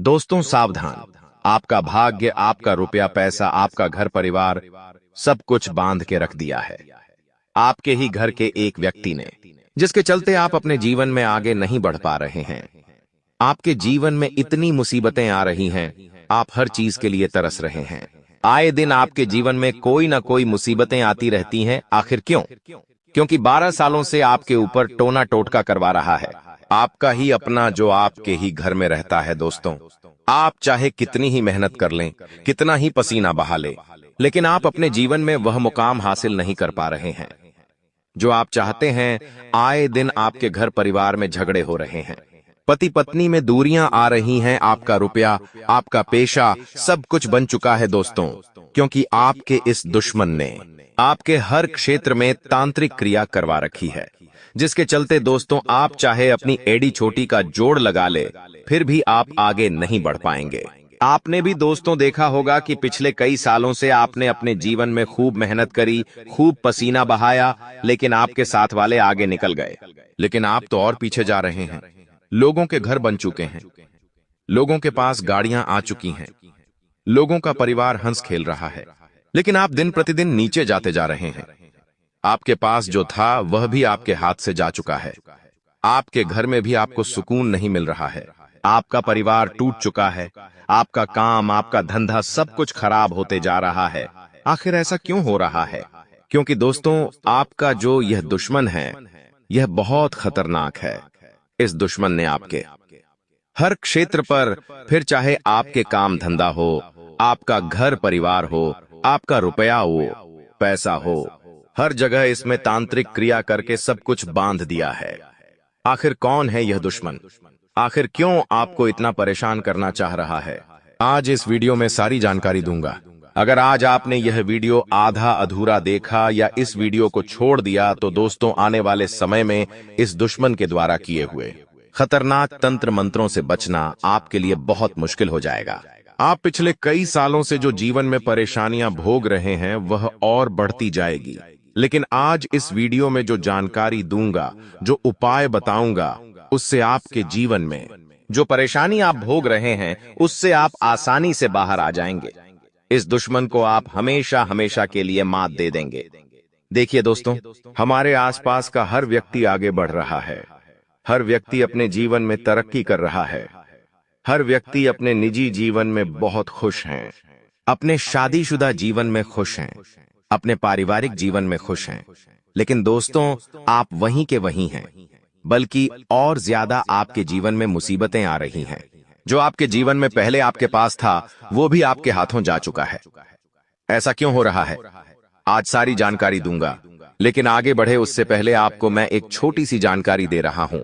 दोस्तों सावधान, आपका भाग्य, आपका रुपया पैसा, आपका घर परिवार सब कुछ बांध के रख दिया है आपके ही घर के एक व्यक्ति ने, जिसके चलते आप अपने जीवन में आगे नहीं बढ़ पा रहे हैं। आपके जीवन में इतनी मुसीबतें आ रही हैं, आप हर चीज के लिए तरस रहे हैं। आए दिन आपके जीवन में कोई ना कोई मुसीबतें आती रहती हैं। आखिर क्यों? क्योंकि 12 सालों से आपके ऊपर टोना टोटका करवा रहा है आपका ही अपना, जो आपके ही घर में रहता है। दोस्तों, आप चाहे कितनी ही मेहनत कर लें, कितना ही पसीना बहा लें, लेकिन आप अपने जीवन में वह मुकाम हासिल नहीं कर पा रहे हैं जो आप चाहते हैं। आए दिन आपके घर परिवार में झगड़े हो रहे हैं, पति पत्नी में दूरियां आ रही हैं, आपका रुपया, आपका पेशा सब कुछ बन चुका है दोस्तों, क्योंकि आपके इस दुश्मन ने आपके हर क्षेत्र में तांत्रिक क्रिया करवा रखी है, जिसके चलते दोस्तों आप चाहे अपनी एड़ी छोटी का जोड़ लगा ले, फिर भी आप आगे नहीं बढ़ पाएंगे। आपने भी दोस्तों देखा होगा कि पिछले कई सालों से आपने अपने जीवन में खूब मेहनत करी, खूब पसीना बहाया, लेकिन आपके साथ वाले आगे निकल गए, लेकिन आप तो और पीछे जा रहे हैं। लोगों के घर बन चुके हैं, लोगों के पास गाड़ियां आ चुकी हैं, लोगों का परिवार हंस खेल रहा है, लेकिन आप दिन प्रतिदिन नीचे जाते जा रहे हैं। आपके पास जो था वह भी आपके हाथ से जा चुका है। आपके घर में भी आपको सुकून नहीं मिल रहा है। आपका परिवार टूट चुका है, आपका काम, आपका धंधा सब कुछ खराब होते जा रहा है। आखिर ऐसा क्यों हो रहा है? क्योंकि दोस्तों आपका जो यह दुश्मन है, यह बहुत खतरनाक है। इस दुश्मन ने आपके हर क्षेत्र पर, फिर चाहे आपके काम धंधा हो, आपका घर परिवार हो, आपका रुपया हो, पैसा हो, हर जगह इसमें तांत्रिक क्रिया करके सब कुछ बांध दिया है। आखिर कौन है यह दुश्मन? आखिर क्यों आपको इतना परेशान करना चाह रहा है? आज इस वीडियो में सारी जानकारी दूंगा। अगर आज आपने यह वीडियो आधा अधूरा देखा या इस वीडियो को छोड़ दिया, तो दोस्तों आने वाले समय में इस दुश्मन के द्वारा किए हुए खतरनाक तंत्र मंत्रों से बचना आपके लिए बहुत मुश्किल हो जाएगा। आप पिछले कई सालों से जो जीवन में परेशानियां भोग रहे हैं, वह और बढ़ती जाएगी। लेकिन आज इस वीडियो में जो जानकारी दूंगा, जो उपाय बताऊंगा, उससे आपके जीवन में जो परेशानी आप भोग रहे हैं, उससे आप आसानी से बाहर आ जाएंगे। इस दुश्मन को आप हमेशा हमेशा के लिए मात दे देंगे। देखिए दोस्तों, हमारे आसपास का हर व्यक्ति आगे बढ़ रहा है, हर व्यक्ति अपने जीवन में तरक्की कर रहा है, हर व्यक्ति अपने निजी जीवन में बहुत खुश हैं, अपने शादीशुदा जीवन में खुश हैं, अपने पारिवारिक जीवन में खुश हैं। लेकिन दोस्तों आप वहीं के वहीं हैं, बल्कि और ज्यादा आपके जीवन में मुसीबतें आ रही हैं। जो आपके जीवन में पहले आपके पास था, वो भी आपके हाथों जा चुका है। ऐसा क्यों हो रहा है? आज सारी जानकारी दूंगा, लेकिन आगे बढ़े उससे पहले आपको मैं एक छोटी सी जानकारी दे रहा हूं।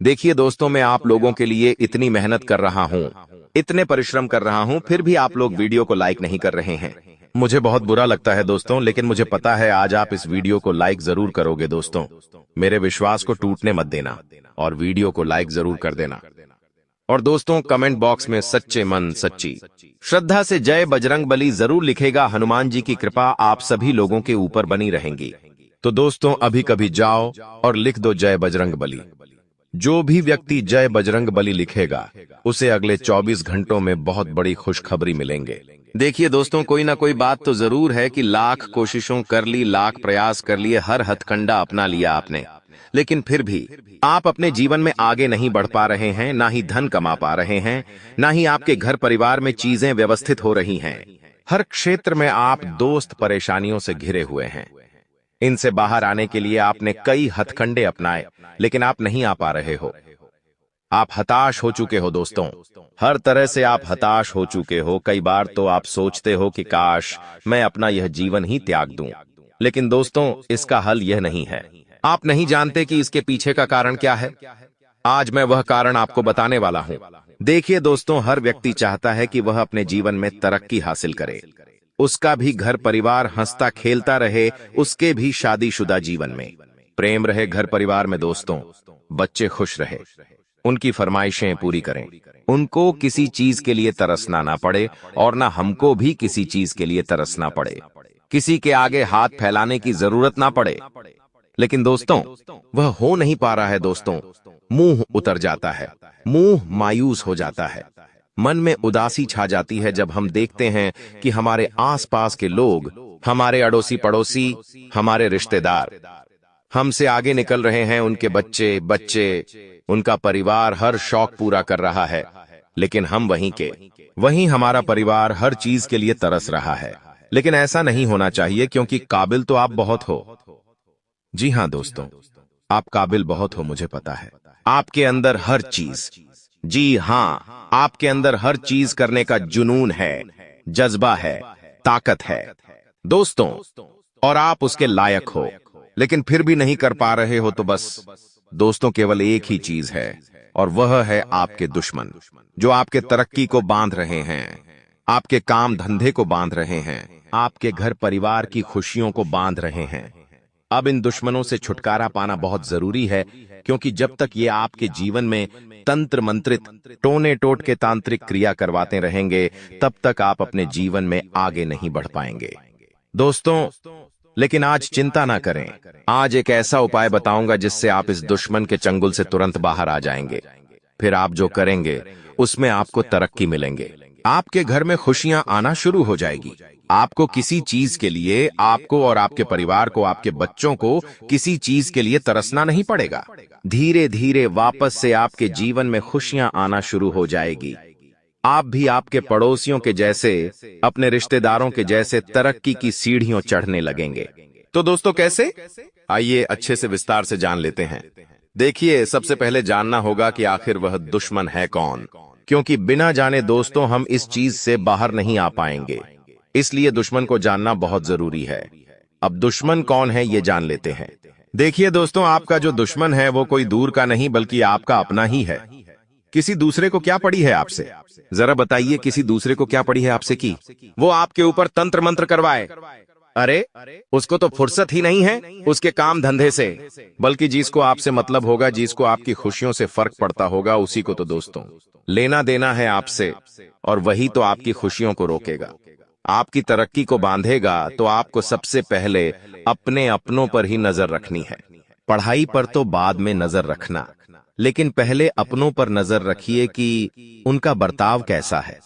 देखिए दोस्तों, मैं आप लोगों के लिए इतनी मेहनत कर रहा हूं, इतने परिश्रम कर रहा हूं, फिर भी आप लोग वीडियो को लाइक नहीं कर रहे हैं। मुझे बहुत बुरा लगता है दोस्तों, लेकिन मुझे पता है आज आप इस वीडियो को लाइक जरूर करोगे। दोस्तों, मेरे विश्वास को टूटने मत देना और वीडियो को लाइक जरूर कर देना। और दोस्तों कमेंट बॉक्स में सच्चे मन सच्ची श्रद्धा से जय बजरंग बली जरूर लिखेगा। हनुमान जी की कृपा आप सभी लोगों के ऊपर बनी रहेंगी। तो दोस्तों अभी कभी जाओ और लिख दो जय बजरंग बली। जो भी व्यक्ति जय बजरंग बली लिखेगा, उसे अगले 24 घंटों में बहुत बड़ी खुशखबरी मिलेंगे। देखिए दोस्तों, कोई ना कोई बात तो जरूर है कि लाख कोशिशों कर ली, लाख प्रयास कर लिए, हर हथकंडा अपना लिया आपने, लेकिन फिर भी आप अपने जीवन में आगे नहीं बढ़ पा रहे हैं, ना ही धन कमा पा रहे हैं, ना ही आपके घर परिवार में चीजें व्यवस्थित हो रही हैं। हर क्षेत्र में आप दोस्त परेशानियों से घिरे हुए हैं। इनसे बाहर आने के लिए आपने कई हथकंडे अपनाए, लेकिन आप नहीं आ पा रहे हो। आप हताश हो चुके हो दोस्तों, हर तरह से आप हताश हो चुके हो। कई बार तो आप सोचते हो कि काश मैं अपना यह जीवन ही त्याग दूं, लेकिन दोस्तों इसका हल यह नहीं है। आप नहीं जानते कि इसके पीछे का कारण क्या है। आज मैं वह कारण आपको बताने वाला हूं। देखिए दोस्तों, हर व्यक्ति चाहता है कि वह अपने जीवन में तरक्की हासिल करे, उसका भी घर परिवार हंसता खेलता रहे, उसके भी शादीशुदा जीवन में प्रेम रहे, घर परिवार में दोस्तों बच्चे खुश रहे, उनकी फरमाइशें पूरी करें, उनको किसी चीज के लिए तरसना ना पड़े और ना हमको भी किसी चीज के लिए तरसना पड़े, किसी के आगे हाथ फैलाने की जरूरत ना पड़े। लेकिन दोस्तों वह हो नहीं पा रहा है। दोस्तों मुंह उतर जाता है, मुंह मायूस हो जाता है, मन में उदासी छा जाती है जब हम देखते हैं कि हमारे आसपास के लोग, हमारे अड़ोसी पड़ोसी, हमारे रिश्तेदार हमसे आगे निकल रहे हैं। उनके बच्चे बच्चे, उनका परिवार हर शौक पूरा कर रहा है, लेकिन हम वहीं हमारा परिवार हर चीज के लिए तरस रहा है। लेकिन ऐसा नहीं होना चाहिए, क्योंकि काबिल तो आप बहुत हो। जी हां दोस्तों, आप काबिल बहुत हो, मुझे पता है। आपके अंदर हर चीज, जी हां, आपके अंदर हर चीज करने का जुनून है, जज्बा है, ताकत है दोस्तों, और आप उसके लायक हो। लेकिन फिर भी नहीं कर पा रहे हो तो बस दोस्तों केवल एक ही चीज है, और वह है आपके दुश्मन, जो आपके तरक्की को बांध रहे हैं, आपके काम धंधे को बांध रहे हैं, आपके घर परिवार की खुशियों को बांध रहे हैं। अब इन दुश्मनों से छुटकारा पाना बहुत जरूरी है, क्योंकि जब तक ये आपके जीवन में तंत्र मंत्रित टोने टोट के तांत्रिक क्रिया करवाते रहेंगे, तब तक आप अपने जीवन में आगे नहीं बढ़ पाएंगे दोस्तों। लेकिन आज चिंता ना करें, आज एक ऐसा उपाय बताऊंगा जिससे आप इस दुश्मन के चंगुल से तुरंत बाहर आ जाएंगे। फिर आप जो करेंगे उसमें आपको तरक्की मिलेंगे, आपके घर में खुशियां आना शुरू हो जाएगी। आपको किसी चीज के लिए, आपको और आपके परिवार को, आपके बच्चों को किसी चीज के लिए तरसना नहीं पड़ेगा। धीरे धीरे वापस से आपके जीवन में खुशियां आना शुरू हो जाएगी। आप भी आपके पड़ोसियों के जैसे, अपने रिश्तेदारों के जैसे तरक्की की सीढ़ियों चढ़ने लगेंगे। तो दोस्तों कैसे? आइए अच्छे से विस्तार से जान लेते हैं। देखिए, सबसे पहले जानना होगा कि आखिर वह दुश्मन है कौन, क्योंकि बिना जाने दोस्तों हम इस चीज से बाहर नहीं आ पाएंगे। इसलिए दुश्मन को जानना बहुत जरूरी है। अब दुश्मन कौन है ये जान लेते हैं। देखिए दोस्तों, आपका जो दुश्मन है वो कोई दूर का नहीं बल्कि आपका अपना ही है। किसी दूसरे को क्या पड़ी है आपसे? जरा बताइए, किसी दूसरे को क्या पड़ी है आपसे कि वो आपके ऊपर तंत्र मंत्र करवाए? अरे उसको तो फुर्सत ही नहीं है उसके काम धंधे से, बल्कि जिसको आपसे मतलब होगा, जिसको आपकी खुशियों से फर्क पड़ता होगा, उसी को तो दोस्तों लेना देना है आपसे, और वही तो आपकी खुशियों को रोकेगा, आपकी तरक्की को बांधेगा। तो आपको सबसे पहले अपने अपनों पर ही नजर रखनी है। पढ़ाई पर तो बाद में नजर रखना, लेकिन पहले अपनों पर नजर रखिए कि उनका बर्ताव कैसा है।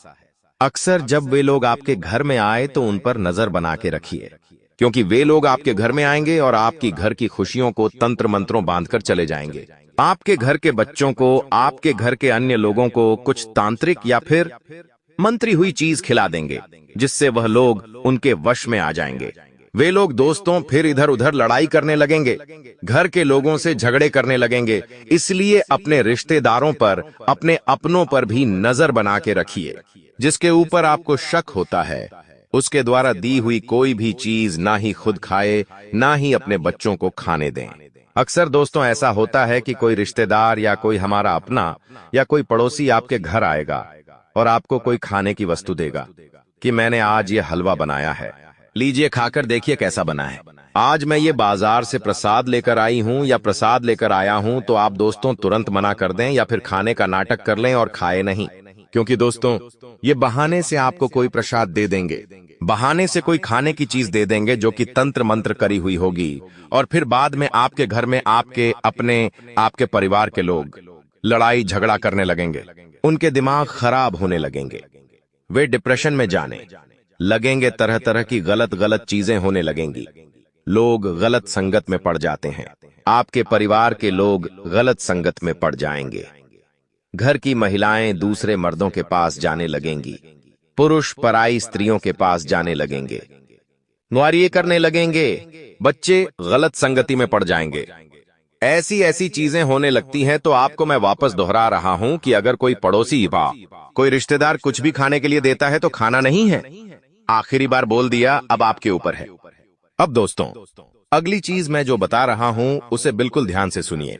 अक्सर जब वे लोग आपके घर में आए तो उन पर नजर बना के रखिए, क्योंकि वे लोग आपके घर में आएंगे और आपकी घर की खुशियों को तंत्र मंत्रों बांधकर चले जाएंगे। आपके घर के बच्चों को, आपके घर के अन्य लोगों को कुछ तांत्रिक या फिर मंत्री हुई चीज खिला देंगे, जिससे वह लोग उनके वश में आ जाएंगे। वे लोग दोस्तों फिर इधर उधर लड़ाई करने लगेंगे, घर के लोगों से झगड़े करने लगेंगे। इसलिए अपने रिश्तेदारों पर, अपने अपनों पर भी नजर बना के रखिए। जिसके ऊपर आपको शक होता है, उसके द्वारा दी हुई कोई भी चीज ना ही खुद खाए, ना ही अपने बच्चों को खाने दें। अक्सर दोस्तों ऐसा होता है कि कोई रिश्तेदार या कोई हमारा अपना या कोई पड़ोसी आपके घर आएगा और आपको कोई खाने की वस्तु देगा कि मैंने आज ये हलवा बनाया है, लीजिए खाकर देखिए कैसा बना है। आज मैं ये बाजार से प्रसाद लेकर आई हूं या प्रसाद लेकर आया हूं। तो आप दोस्तों तुरंत मना कर दें या फिर खाने का नाटक कर लें और खाए नहीं, क्योंकि दोस्तों ये बहाने से आपको कोई प्रसाद दे देंगे, बहाने से कोई खाने की चीज दे देंगे जो कि तंत्र मंत्र करी हुई होगी, और फिर बाद में आपके घर में आपके अपने, आपके परिवार के लोग लड़ाई झगड़ा करने लगेंगे, उनके दिमाग खराब होने लगेंगे, वे डिप्रेशन में जाने लगेंगे, तरह तरह की गलत गलत चीजें होने लगेंगी, लोग गलत संगत में पड़ जाते हैं, आपके परिवार के लोग गलत संगत में पड़ जाएंगे, घर की महिलाएं दूसरे मर्दों के पास जाने लगेंगी, पुरुष पराई स्त्रियों के पास जाने लगेंगे, नुआरिये करने लगेंगे, बच्चे गलत संगति में पड़ जाएंगे। ऐसी ऐसी चीजें होने लगती हैं। तो आपको मैं वापस दोहरा रहा हूं कि अगर कोई पड़ोसी या कोई रिश्तेदार कुछ भी खाने के लिए देता है तो खाना नहीं है। आखिरी बार बोल दिया, अब आपके ऊपर है। अब दोस्तों अगली चीज मैं जो बता रहा हूं उसे बिल्कुल ध्यान से सुनिए।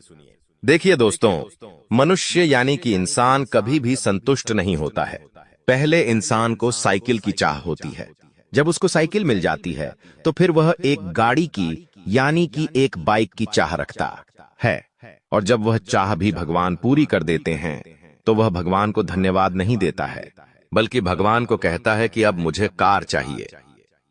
देखिए दोस्तों, मनुष्य यानी कि इंसान कभी भी संतुष्ट नहीं होता है। पहले इंसान को साइकिल की चाह होती है, जब उसको साइकिल मिल जाती है तो फिर वह एक गाड़ी की यानी कि एक बाइक की चाह रखता है, और जब वह चाह भी भगवान पूरी कर देते हैं तो वह भगवान को धन्यवाद नहीं देता है, बल्कि भगवान को कहता है कि अब मुझे कार चाहिए।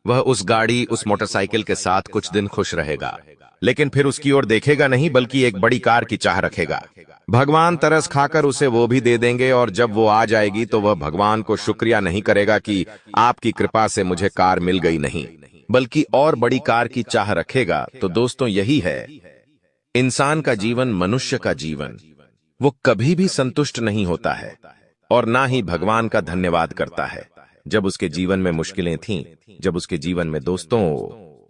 वह उस गाड़ी, उस मोटरसाइकिल के साथ कुछ दिन खुश रहेगा, लेकिन फिर उसकी ओर देखेगा नहीं, बल्कि एक बड़ी कार की चाह रखेगा। भगवान तरस खाकर उसे वो भी दे देंगे, और जब वो आ जाएगी तो वह भगवान को शुक्रिया नहीं करेगा कि आपकी कृपा से मुझे कार मिल गई, नहीं, बल्कि और बड़ी कार की चाह रखेगा। तो दोस्तों, यही है इंसान का जीवन, मनुष्य का जीवन। वो कभी भी संतुष्ट नहीं होता है और ना ही भगवान का धन्यवाद करता है। जब उसके जीवन में मुश्किलें थीं, जब उसके जीवन में दोस्तों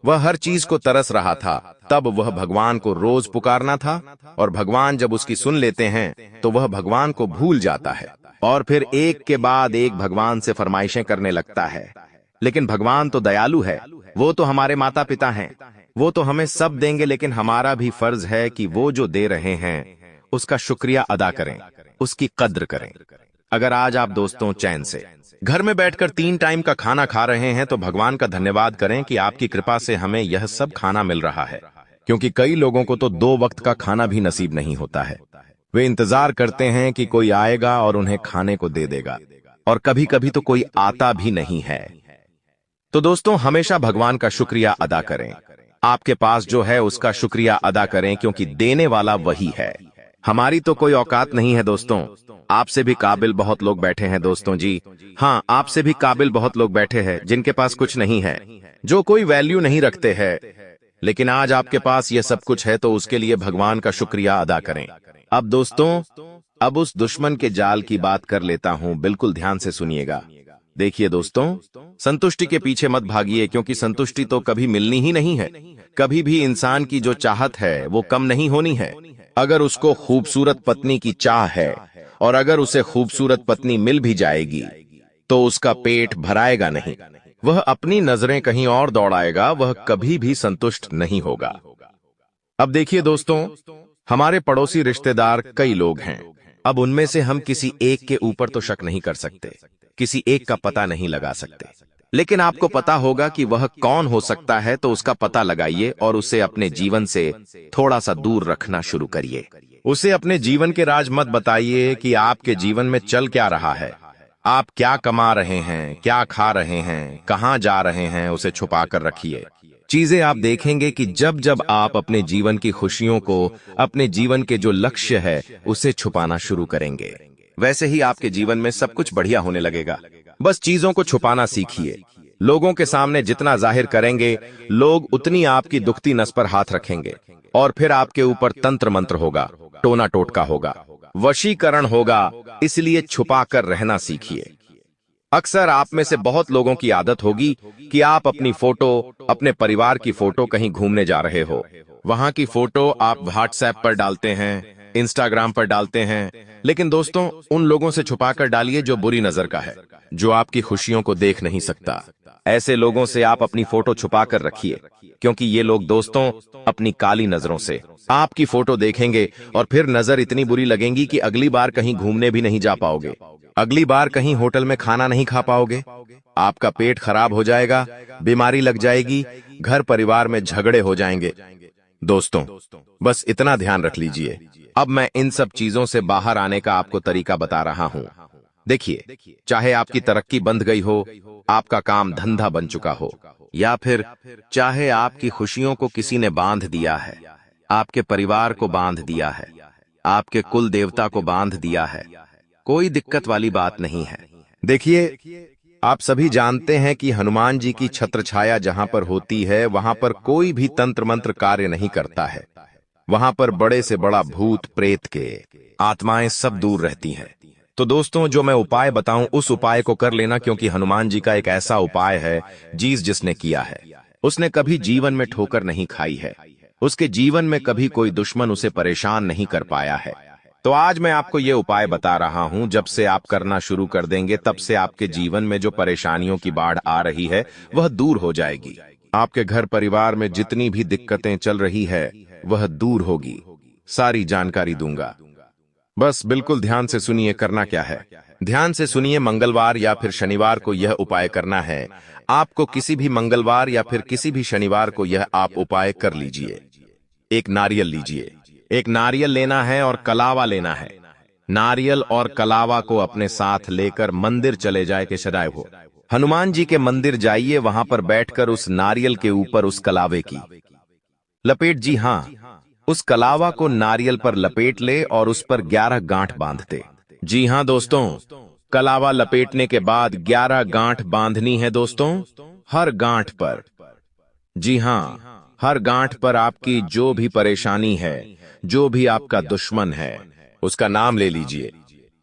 वह हर चीज को तरस रहा था, तब वह भगवान को रोज पुकारना था, और भगवान जब उसकी सुन लेते हैं तो वह भगवान को भूल जाता है और फिर एक के बाद एक भगवान से फरमाइशें करने लगता है। लेकिन भगवान तो दयालु है, वो तो हमारे माता पिता हैं, वो तो हमें सब देंगे, लेकिन हमारा भी फर्ज है कि वो जो दे रहे हैं उसका शुक्रिया अदा करें, उसकी कद्र करें। अगर आज आप दोस्तों चैन से घर में बैठकर 3 टाइम का खाना खा रहे हैं तो भगवान का धन्यवाद करें कि आपकी कृपा से हमें यह सब खाना मिल रहा है, क्योंकि कई लोगों को तो 2 वक्त का खाना भी नसीब नहीं होता है। वे इंतजार करते हैं कि कोई आएगा और उन्हें खाने को दे देगा, और कभी कभी तो कोई आता भी नहीं है। तो दोस्तों, हमेशा भगवान का शुक्रिया अदा करें। आपके पास जो है उसका शुक्रिया अदा करें, क्योंकि देने वाला वही है। हमारी तो कोई औकात नहीं है दोस्तों, आपसे भी काबिल बहुत लोग बैठे हैं दोस्तों जी। हाँ, आपसे भी काबिल बहुत लोग बैठे हैं जिनके पास कुछ नहीं है, जो कोई वैल्यू नहीं रखते हैं, लेकिन आज आपके पास यह सब कुछ है, तो उसके लिए भगवान का शुक्रिया अदा करें। अब दोस्तों, अब उस दुश्मन के जाल की बात कर लेता हूं, बिल्कुल ध्यान से सुनिएगा। देखिए दोस्तों, संतुष्टि के पीछे मत भागिए, क्योंकि संतुष्टि तो कभी मिलनी ही नहीं है। कभी भी इंसान की जो चाहत है वो कम नहीं होनी है। अगर उसको खूबसूरत पत्नी की चाह है, और अगर उसे खूबसूरत पत्नी मिल भी जाएगी, तो उसका पेट भराएगा नहीं, वह अपनी नजरें कहीं और दौड़ाएगा, वह कभी भी संतुष्ट नहीं होगा। अब देखिए दोस्तों, हमारे पड़ोसी रिश्तेदार कई लोग हैं। अब उनमें से हम किसी एक के ऊपर तो शक नहीं कर सकते, किसी एक का पता नहीं लगा सकते, लेकिन आपको पता होगा कि वह कौन हो सकता है, तो उसका पता लगाइए और उसे अपने जीवन से थोड़ा सा दूर रखना शुरू करिए। उसे अपने जीवन के राज मत बताइए कि आपके जीवन में चल क्या रहा है, आप क्या कमा रहे हैं, क्या खा रहे हैं, कहां जा रहे हैं, उसे छुपा कर रखिए। चीजें आप देखेंगे कि जब जब आप अपने जीवन की खुशियों को, अपने जीवन के जो लक्ष्य है, उसे छुपाना शुरू करेंगे, वैसे ही आपके जीवन में सब कुछ बढ़िया होने लगेगा। बस चीजों को छुपाना सीखिए। लोगों के सामने जितना जाहिर करेंगे, लोग उतनी आपकी दुखती नस पर हाथ रखेंगे, और फिर आपके ऊपर तंत्र मंत्र होगा, टोना टोटका होगा, वशीकरण होगा। इसलिए छुपा कर रहना सीखिए। अक्सर आप में से बहुत लोगों की आदत होगी कि आप अपनी फोटो, अपने परिवार की फोटो कहीं घूमने जा रहे हो, वहां की फोटो आप व्हाट्सएप पर डालते हैं, इंस्टाग्राम पर डालते हैं, लेकिन दोस्तों, उन लोगों से छुपाकर डालिए जो बुरी नजर का है, जो आपकी खुशियों को देख नहीं सकता। ऐसे लोगों से आप अपनी फोटो छुपा कर रखिए, क्योंकि ये लोग दोस्तों अपनी काली नजरों से आपकी फोटो देखेंगे, और फिर नजर इतनी बुरी लगेगी कि अगली बार कहीं घूमने भी नहीं जा पाओगे, अगली बार कहीं होटल में खाना नहीं खा पाओगे, आपका पेट खराब हो जाएगा, बीमारी लग जाएगी, घर परिवार में झगड़े हो जाएंगे। दोस्तों, बस इतना ध्यान रख लीजिए। अब मैं इन सब चीजों से बाहर आने का आपको तरीका बता रहा हूं। देखिए, चाहे आपकी तरक्की बंद गई हो, आपका काम धंधा बन चुका हो, या फिर चाहे आपकी खुशियों को किसी ने बांध दिया है, आपके परिवार को बांध दिया है, आपके कुल देवता को बांध दिया है, कोई दिक्कत वाली बात नहीं है। देखिए, आप सभी जानते हैं कि हनुमान जी की छत्र छाया जहां पर होती है, वहां पर कोई भी तंत्र मंत्र कार्य नहीं करता है। वहां पर बड़े से बड़ा भूत प्रेत के आत्माएं सब दूर रहती हैं। तो दोस्तों, जो मैं उपाय बताऊं उस उपाय को कर लेना, क्योंकि हनुमान जी का एक ऐसा उपाय है जिसने किया है, उसने कभी जीवन में ठोकर नहीं खाई है, उसके जीवन में कभी कोई दुश्मन उसे परेशान नहीं कर पाया है। तो आज मैं आपको ये उपाय बता रहा हूं, जब से आप करना शुरू कर देंगे, तब से आपके जीवन में जो परेशानियों की बाढ़ आ रही है वह दूर हो जाएगी। आपके घर परिवार में जितनी भी दिक्कतें चल रही है वह दूर होगी। सारी जानकारी दूंगा, बस बिल्कुल ध्यान से सुनिए। करना क्या है, ध्यान से सुनिए। मंगलवार या फिर शनिवार को यह उपाय करना है। आपको किसी भी मंगलवार या फिर किसी भी शनिवार को यह आप उपाय कर लीजिए। एक नारियल लीजिए, एक नारियल लेना है और कलावा लेना है। नारियल और कलावा को अपने साथ लेकर मंदिर चले जाए के सदाए हो। हनुमान जी के मंदिर जाइए, वहां पर बैठकर उस नारियल के ऊपर उस कलावे की लपेट, जी हाँ, उस कलावा को नारियल पर लपेट ले और उस पर 11 गांठ बांध दे। जी हाँ दोस्तों, कलावा लपेटने के बाद 11 गांठ बांधनी है दोस्तों, हर गांठ पर। जी हाँ, हर गांठ पर आपकी जो भी परेशानी है, जो भी आपका दुश्मन है, उसका नाम ले लीजिए।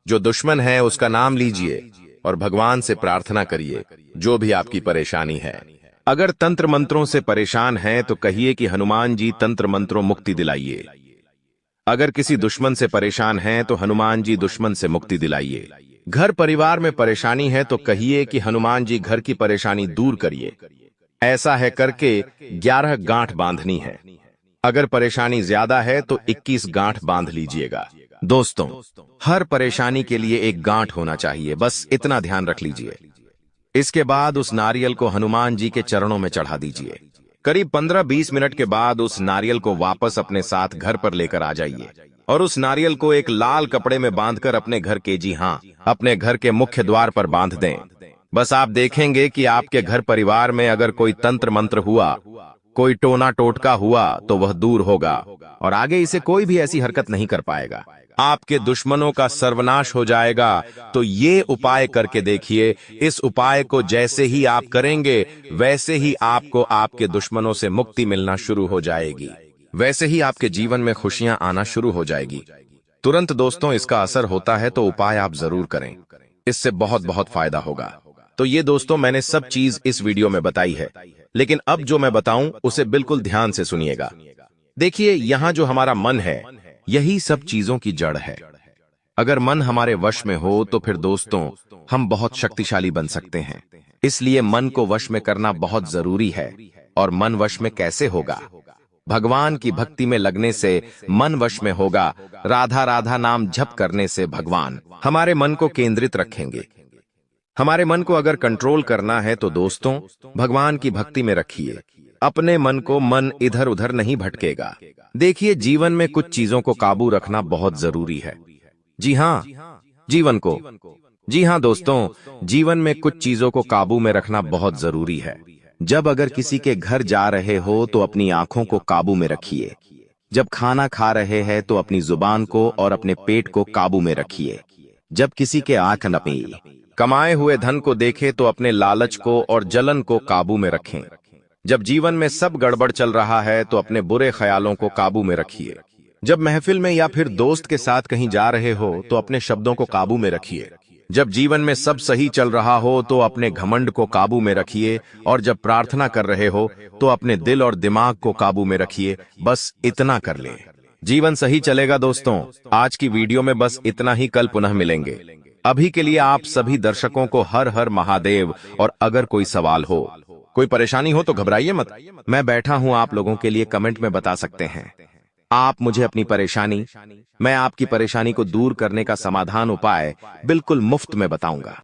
जो दुश्मन है उसका नाम लीजिए और भगवान से प्रार्थना करिए, जो भी आपकी परेशानी है। अगर तंत्र मंत्रों से परेशान हैं तो कहिए कि हनुमान जी तंत्र मंत्रों मुक्ति दिलाइए। अगर किसी दुश्मन से परेशान हैं तो हनुमान जी दुश्मन से मुक्ति दिलाइए। घर परिवार में परेशानी है तो कहिए कि हनुमान जी घर की परेशानी दूर करिए। ऐसा है करके 11 गांठ बांधनी है। अगर परेशानी ज्यादा है तो 21 गांठ बांध लीजिएगा। दोस्तों, हर परेशानी के लिए एक गांठ होना चाहिए, बस इतना ध्यान रख लीजिए। इसके बाद उस नारियल को हनुमान जी के चरणों में चढ़ा दीजिए। करीब 15-20 मिनट के बाद उस नारियल को वापस अपने साथ घर पर लेकर आ जाइए और उस नारियल को एक लाल कपड़े में बांधकर अपने घर के, जी हाँ, अपने घर के मुख्य द्वार पर बांध दें। बस आप देखेंगे कि आपके घर परिवार में अगर कोई तंत्र मंत्र हुआ, कोई टोना टोटका हुआ तो वह दूर होगा और आगे इसे कोई भी ऐसी हरकत नहीं कर पाएगा। आपके दुश्मनों का सर्वनाश हो जाएगा। तो ये उपाय करके देखिए। इस उपाय को जैसे ही आप करेंगे वैसे ही आपको आपके दुश्मनों से मुक्ति मिलना शुरू हो जाएगी, वैसे ही आपके जीवन में खुशियां आना शुरू हो जाएगी। तुरंत दोस्तों इसका असर होता है तो उपाय आप जरूर करें, इससे बहुत बहुत फायदा होगा। तो ये दोस्तों मैंने सब चीज इस वीडियो में बताई है, लेकिन अब जो मैं बताऊं उसे बिल्कुल ध्यान से सुनिएगा। देखिए, यहाँ जो हमारा मन है यही सब चीजों की जड़ है। अगर मन हमारे वश में हो तो फिर दोस्तों हम बहुत शक्तिशाली बन सकते हैं। इसलिए मन को वश में करना बहुत जरूरी है। और मन वश में कैसे होगा? भगवान की भक्ति में लगने से मन वश में होगा। राधा राधा नाम जप करने से भगवान हमारे मन को केंद्रित रखेंगे। हमारे मन को अगर कंट्रोल करना है तो दोस्तों भगवान की भक्ति में रखिए। अपने मन को मन इधर उधर नहीं भटकेगा। देखिए, जीवन में कुछ चीजों को काबू रखना बहुत जरूरी है। जी हाँ, जीवन को, जी हाँ दोस्तों, जीवन में कुछ चीजों को काबू में रखना बहुत जरूरी है। जब अगर किसी के घर जा रहे हो तो अपनी आंखों को काबू में रखिए। जब खाना खा रहे हैं तो अपनी जुबान को और अपने पेट को काबू में रखिए। जब किसी के आंख नपी कमाए हुए धन को देखे तो अपने लालच को और जलन को काबू में रखें। जब जीवन में सब गड़बड़ चल रहा है तो अपने बुरे ख्यालों को काबू में रखिए। जब महफिल में या फिर दोस्त के साथ कहीं जा रहे हो तो अपने शब्दों को काबू में रखिए। जब जीवन में सब सही चल रहा हो तो अपने घमंड को काबू में रखिए। और जब प्रार्थना कर रहे हो तो अपने दिल और दिमाग को काबू में रखिए। बस इतना कर ले, जीवन सही चलेगा। दोस्तों, आज की वीडियो में बस इतना ही। कल पुनः मिलेंगे। अभी के लिए आप सभी दर्शकों को हर हर महादेव। और अगर कोई सवाल हो, कोई परेशानी हो तो घबराइए मत। मैं बैठा हूं आप लोगों के लिए, कमेंट में बता सकते हैं। आप मुझे अपनी परेशानी, मैं आपकी परेशानी को दूर करने का समाधान उपाय बिल्कुल मुफ्त में बताऊंगा।